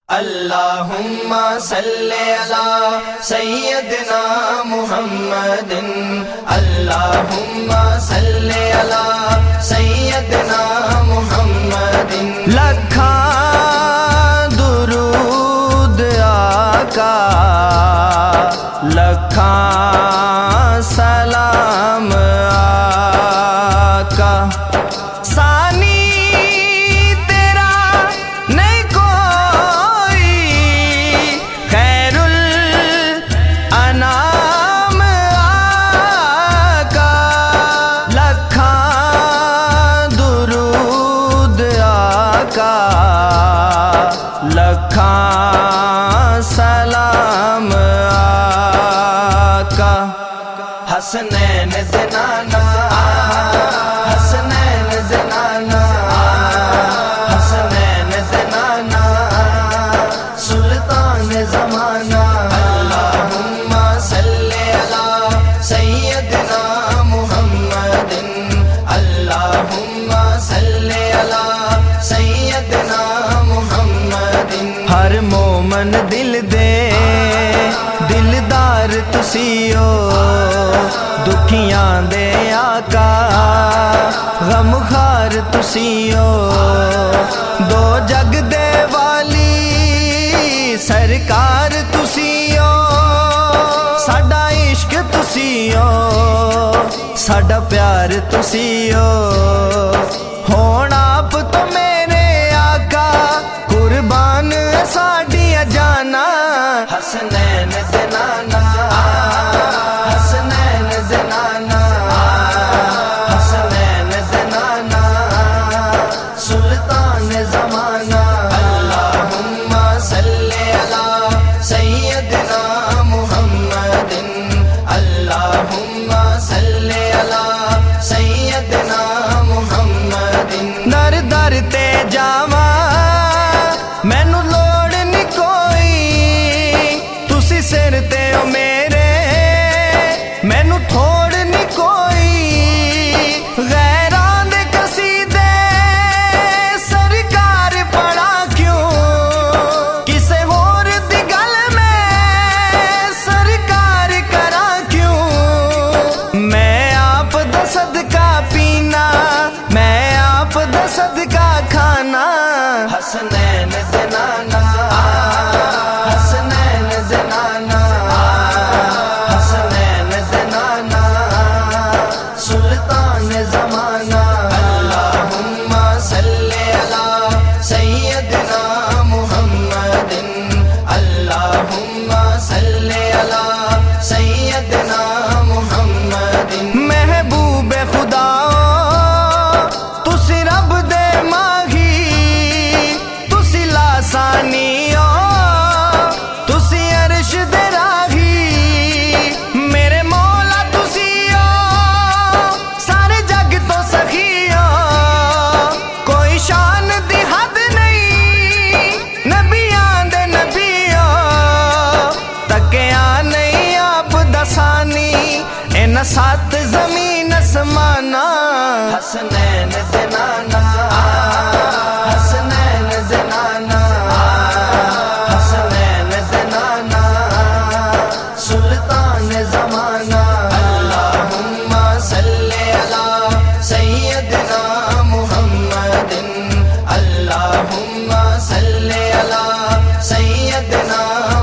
اللہم صلی علی سیدنا محمد، اللہم صلی علی سیدنا محمد۔ لکھاں درود آقا، لکھاں سلام آقا، لکھاں سلام آقا۔ حسنین زنانا، حسنین زنانا، حسنین زنانا، سلطان زمانہ۔ اللہم صلی علی سیدنا محمد، اللہم صلی علی سیدنا محمد۔ ہر مومن دل دے دلدار تسیو، دکھیاں دے آقا غم خار تسیو، دو جگ دے والی سرکار تسیو، ساڈا عشق تسیو، ساڈا پیار تسیو، ہونا آپ تو میرے آقا قربان ساڈیا جانا۔ حسنین زنانا، حسنین زنانا، حسنین زنانا، سلطان زمانہ۔ اللہم صلی علی سیدنا محمد، اللہم صلی علی سیدنا محمد۔ در در تے جاواں مینوں لوڑ نہیں کوئی، تسی سر تے ہو میرے مینوں تھوڑ نہیں کوئی، غیراں دے قصیدے سرکار پڑھا کیوں، کسے ہور دی گل میں سرکار کرا کیوں، میں آپ دا صدقہ پینا، میں آپ دا صدقہ کھانا۔ حسنین زنانا، حسنین زنانا، حسنین زنانا، سلطان زمانہ۔ اللہم صلی علی سیدنا محمد، اللہم صلی علی سیدنا محمد۔ محبوب خدا تسی رب دے ماہی، تسی لاسانی ہو، تسی عرش دے راہی، میرے مولا تسی ہو، سارے جگ تو سخی ہو، کوئی شان دی حد نہیں، نبیاں دے نبی ہو، تکیا نہیں آپ دسانی، ان سات زمین اسمانا۔ حسنین زنانا، حسنین زنانا، حسنین زنانا، سلطان زمانہ۔ اللہم صلی علی سیدنا محمد، اللہم صلی علی سیدنا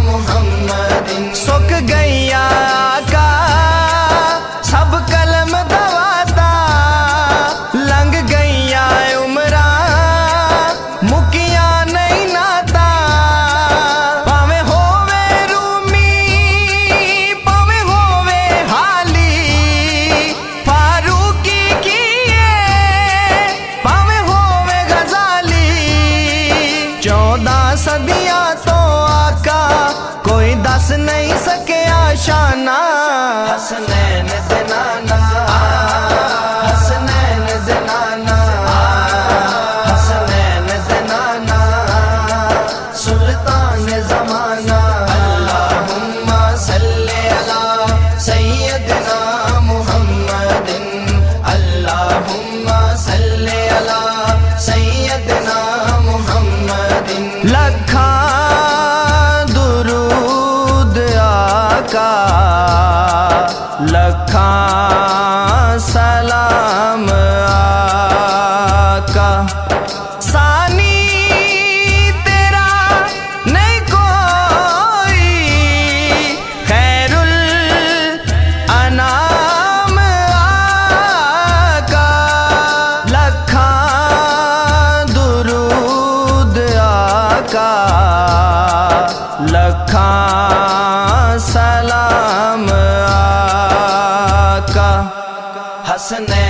محمد۔ سک گئی آقا سب قلم دواتا، لنگ گئی عمراں مکیاں نہیں ناتا، پاویں ہووے رومی پاویں ہووے حالی، فاروقی کیے پاویں ہووے غزالی، 14 صدیاں تو آقا کوئی دس نہیں سکیا شانہ۔ حسنین زنانا، حسنین زنانا، حسنین زنانا، سلطان زمانہ۔ اللہم صلی علی سیدنا محمد، اللہم صلی علی سیدنا محمد۔ لکھاں آقا لکھاں سلام آقا حسنین